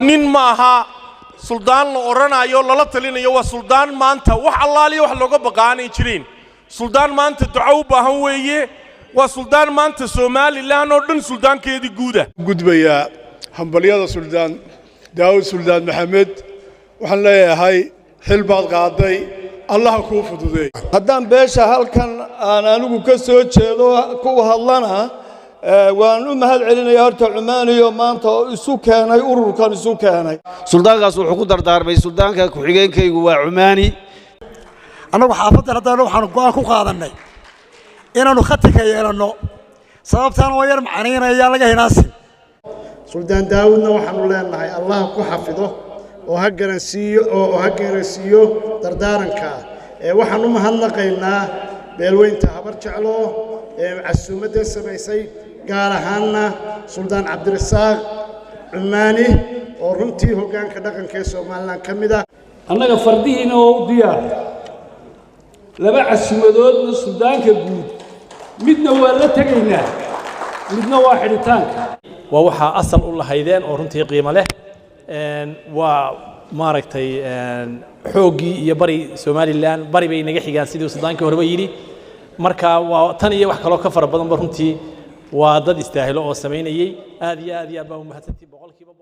nin maaha suldaan la oranayo lala talinayo waa suldaan maanta wax allaaliyo wax looga baqaanay jireen suldaan maanta duco u baahan weeye waa suldaan maanta Soomaaliland oo dhan suldaankeedii guuda gudbaya hambaliyada suldaan Daawud Suldaan Maxamed waxaan leeyahay xil baad qaaday Allah ku fududeey haddaan beesha halkan aan anigu ka soo jeedo ku hadlana waan u mahad celinayaa horta Cumaaniyo maanta oo isu keenay ururkan isu keenay suldaankaas wuxuu ku dardaarmay suldaanka ku xigeenkaygu waa Cumaani anagu xaafadda hadaan waxaan go'aan ku qaadanay inaanu khatarka yeelano sababtaan oo yar macnaynaya laga hinaasin suldaan Daawudna waxaanu leenahay Allah ku xafido oo ha garansiiyo dardaaranka waxaan u mahadnaqaynaa beelweynta habar jeclo casuumadda samaysay gaar ahaanna suldaan Cabdirasaaq Cumaani oo runtii hoggaanka dhaqanka ee Soomaaliland ka mid ah annaga fardihiina oo diyaar laba casuumadoodna suldaanka guud midna waa la tagaynaa midna waa xidhitaanka waa waxa asal u lahaydeen oo runtii qiimo leh waa maaragtay xoogii iyo bari Soomaaliland bari bay naga xigaan sidii suldaankii horeba yiri marka waa tan iyo wax kale oo ka fara badan runtii waa dad istaahilo oo sameynayay aad iyo aad baa u mahadsantii boqolkiiba